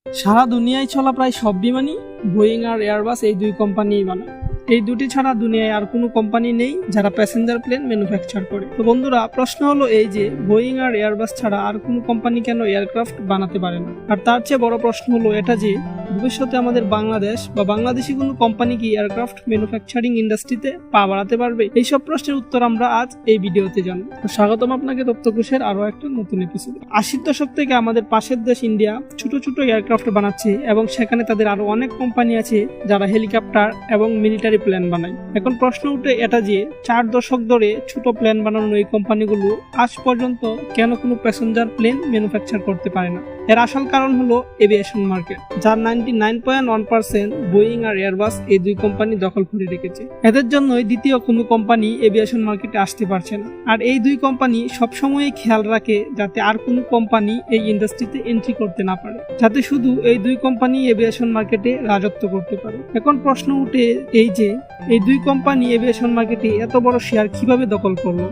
সারা দুনিয়ায় চলা প্রায় সব বিমানই বোয়িং আর এয়ারবাস এই দুই কোম্পানিই বানায়। এই দুটি ছাড়া দুনিয়ায় আর কোনো কোম্পানি নেই যারা প্যাসেঞ্জার প্লেন ম্যানুফ্যাকচার করে। তো বন্ধুরা, প্রশ্ন হলো এই যে বোয়িং আর এয়ারবাস ছাড়া আর কোনো কোম্পানি কেন এয়ারক্রাফট বানাতে পারে না? আর তার চেয়ে বড় প্রশ্ন হলো এটা যে ভবিষ্যতে আমাদের বাংলাদেশ বা বাংলাদেশি কোনো কোম্পানি কি এয়ারক্রাফট ম্যানুফ্যাকচারিং ইন্ডাস্ট্রিতে পা বাড়াতে পারবে? এইসব প্রশ্নের উত্তর আমরা আজ এই ভিডিওতে জানবো। তো স্বাগতম আপনাকে তথ্যকোষের আরো একটা নতুন এপিসোড। 80 দশক থেকে আমাদের পাশের দেশ ইন্ডিয়া ছোট ছোট এয়ারক্রাফট বানাচ্ছে এবং সেখানে তাদের আরো অনেক কোম্পানি আছে যারা হেলিকপ্টার এবং মিলিটারি প্লেন বানায়। এখন প্রশ্ন উঠে এটা যে 4 দশক ধরে ছোট প্লেন বানানো এই কোম্পানিগুলো আজ পর্যন্ত কেন কোনো প্যাসেঞ্জার প্লেন ম্যানুফ্যাকচার করতে পারে না? এর আসল কারণ হলো এভিয়েশন মার্কেট, যার 99.1% বোয়িং আর এয়ারবাস এই দুই কোম্পানি দখল করে রেখেছে। এদের জন্যই দ্বিতীয় কোনো কোম্পানি এভিয়েশন মার্কেটে আসতে পারছে না। আর এই দুই কোম্পানি সবসময়ই খেয়াল রাখে যাতে আর কোনো কোম্পানি এই ইন্ডাস্ট্রিতে এন্ট্রি করতে না পারে, যাতে শুধু এই দুই কোম্পানি এভিয়েশন মার্কেটে রাজত্ব করতে পারে। এখন প্রশ্ন উঠে এই যে এই দুই কোম্পানি এভিয়েশন মার্কেটে এত বড় শেয়ার কিভাবে দখল করলো,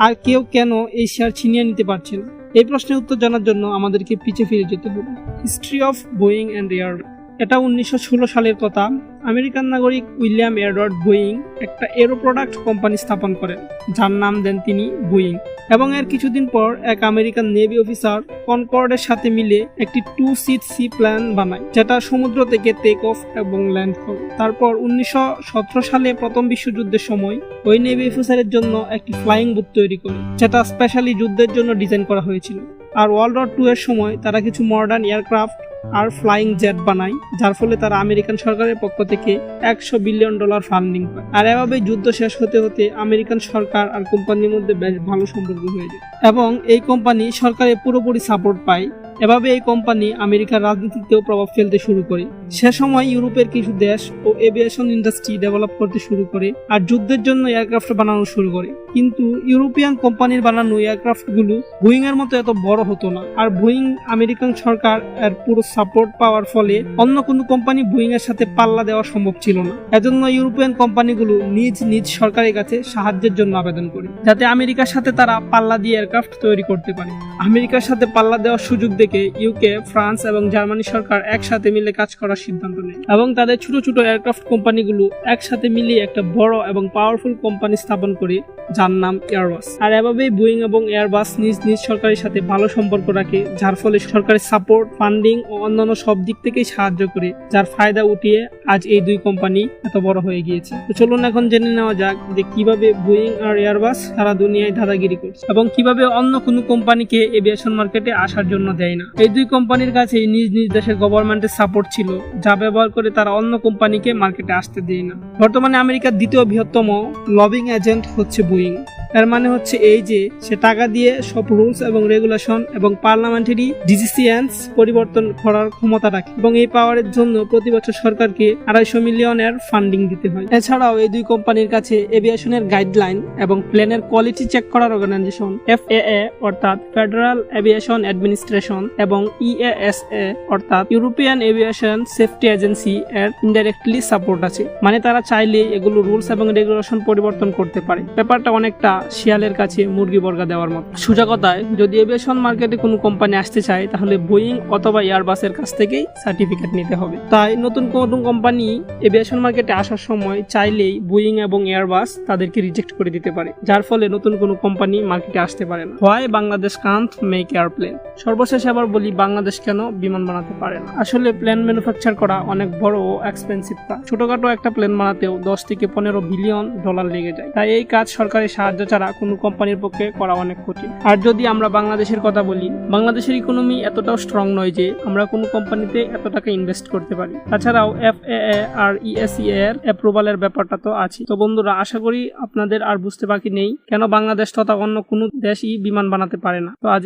আর কেউ কেন এই শেয়ার ছিনিয়ে নিতে পারছে না? এই প্রশ্নের উত্তর জানার জন্য আমাদেরকে পিছিয়ে ফিরে যেতে হবে। History of Boeing and Airbus. এটা 1916 সালের কথা। আমেরিকান নাগরিক উইলিয়াম এডওয়ার্ড বোয়িং একটা এরো প্রোডাক্ট কোম্পানি স্থাপন করেন, যার নাম দেন তিনি বোয়িং। এবং এর কিছুদিন পর এক আমেরিকান নেভি অফিসার কনকর্ডের সাথে মিলে একটি 2 সিট সি প্লেন বানায়, যেটা সমুদ্র থেকে টেক অফ এবং ল্যান্ড করে। তারপর 1917 সালে প্রথম বিশ্বযুদ্ধের সময় ওই নেভি অফিসারের জন্য একটি ফ্লাইং বুট তৈরি করে, যেটা স্পেশালি যুদ্ধের জন্য ডিজাইন করা হয়েছিল। আর ওয়ার্ল্ড ওয়ার 2 এর সময় তারা কিছু modern aircraft are flying jet বানায়, যার ফলে তারা আমেরিকান সরকারের পক্ষ থেকে $100 বিলিয়ন ফান্ডিং পায়। আর এভাবে যুদ্ধ শেষ হতে হতে আমেরিকান সরকার আর কোম্পানির মধ্যে বেশ ভালো সম্পর্ক হয়ে যায় এবং এই কোম্পানি সরকারের পুরোপুরি সাপোর্ট পায়। এভাবে এই কোম্পানি আমেরিকার রাজনীতিতেও প্রভাব ফেলতে শুরু করে। সে সময় ইউরোপের কিছু দেশ ও এভিয়েশন ইন্ডাস্ট্রি ডেভেলপ করতে শুরু করে আর যুদ্ধের জন্য এয়ারক্রাফট বানানো শুরু করে। কিন্তু ইউরোপিয়ান কোম্পানির বানানো এয়ারক্রাফটগুলো বোয়িং এর মতো এত বড় হতো না। আর বোয়িং আমেরিকান সরকার এর পুরো সাপোর্ট পাওয়ার ফলে অন্য কোনো কোম্পানি বোয়িং এর সাথে পাল্লা দেওয়া সম্ভব ছিল না। এজন্য ইউরোপিয়ান কোম্পানিগুলো নিজ নিজ সরকারের কাছে সাহায্যের জন্য আবেদন করে, যাতে আমেরিকার সাথে তারা পাল্লা দিয়ে এয়ারক্রাফট তৈরি করতে পারে। আমেরিকার সাথে পাল্লা দেওয়ার সুযোগ দেখে ইউকে, ফ্রান্স এবং জার্মানি সরকার একসাথে মিলে কাজ করার সিদ্ধান্ত নেয় এবং তাদের ছোট ছোট এয়ারক্রাফট কোম্পানিগুলো একসাথে মিলিয়ে একটা বড় এবং পাওয়ারফুল কোম্পানি স্থাপন করে, যার নাম এয়ারবাস। আর এভাবেই বোয়িং এবং এয়ারবাস নিজ নিজ সরকারের সাথে ভালো সম্পর্ক রাখে, যার ফলে সরকারের সাপোর্ট, ফান্ডিং ও অন্যান্য সব দিক থেকেই সাহায্য করে, যার ফায়দা উঠিয়ে আজ এই দুই কোম্পানি এত বড় হয়ে গিয়েছে। তো চলুন এখন জেনে নেওয়া যাক যে কিভাবে বোয়িং আর এয়ারবাস সারা দুনিয়ায় দাদাগিরি করছে এবং কিভাবে অন্য কোনো কোম্পানিকে এভিয়েশন মার্কেটে আসার জন্য দেয় না। এই দুই কোম্পানির কাছে নিজ নিজ দেশের গভর্নমেন্টের সাপোর্ট ছিল, যা ব্যবহার করে তারা অন্য কোম্পানিকে মার্কেটে আসতে দেয় না। বর্তমানে আমেরিকার দ্বিতীয় বৃহত্তম লবিং এজেন্ট হচ্ছে বোয়িং। এর মানে হচ্ছে এই যে সে টাকা দিয়ে সব রুলস এবং রেগুলেশন এবং পার্লামেন্টারি ডিসিশনস পরিবর্তন করার ক্ষমতা রাখে এবং এই পাওয়ারের জন্য প্রতি বছর সরকারকে $250 মিলিয়নের ফান্ডিং দিতে হয়। এছাড়াও এই দুই কোম্পানির কাছে এভিয়েশনের গাইডলাইন এবং প্লেনের কোয়ালিটি চেক করার অর্গানাইজেশন FAA অর্থাৎ ফেডারেল এভিয়েশন অ্যাডমিনিস্ট্রেশন এবং EASA অর্থাৎ ইউরোপিয়ান এভিয়েশন সেফটি এজেন্সি এর ইনডাইরেক্টলি সাপোর্ট আছে। মানে তারা চাইলে এগুলো রুলস এবং রেগুলেশন পরিবর্তন করতে পারে। ব্যাপারটা অনেকটা শিয়ালের কাছে মুরগি বর্গা দেওয়ার মতো। সোজা কথায়, যদি এভিয়েশন মার্কেটে কোনো কোম্পানি আসতে চায় তাহলে বোয়িং অথবা এয়ারবাসের কাছ থেকেই সার্টিফিকেট নিতে হবে। তাই নতুন কোনো কোম্পানি এভিয়েশন মার্কেটে আসার সময় চাইলেই বোয়িং এবং এয়ারবাস তাদেরকে রিজেক্ট করে দিতে পারে, যার ফলে নতুন কোনো কোম্পানি মার্কেটে আসতে পারে না। Why Bangladesh Kant make airplane. সর্বশেষ আবার বলি, বাংলাদেশ কেন বিমান বানাতে পারে না? আসলে প্লেন ম্যানুফ্যাকচার করা অনেক বড় ও এক্সপেন্সিভ কাজ। ছোটখাটো একটা প্লেন বানাতেও $10 থেকে $15 বিলিয়ন লেগে যায়। তাই এই কাজ সরকারের সাহায্য ছাড়া কোনো কোম্পানির পক্ষে করা অনেক কঠিন। আর যদি আমরা বাংলাদেশের কথা বলি, বাংলাদেশের ইকোনমি এতটাও স্ট্রং নয় যে আমরা কোনো কোম্পানিতে এত টাকা ইনভেস্ট করতে পারি। তাছাড়াও FAA আর EASA এর অ্যাপ্রুভালের ব্যাপারটা তো আছে। তো বন্ধুরা, আশা করি আপনাদের আর বুঝতে বাকি নেই কেন বাংলাদেশ তথা অন্য কোনো দেশই বিমান বানাতে পারে না। তো আজ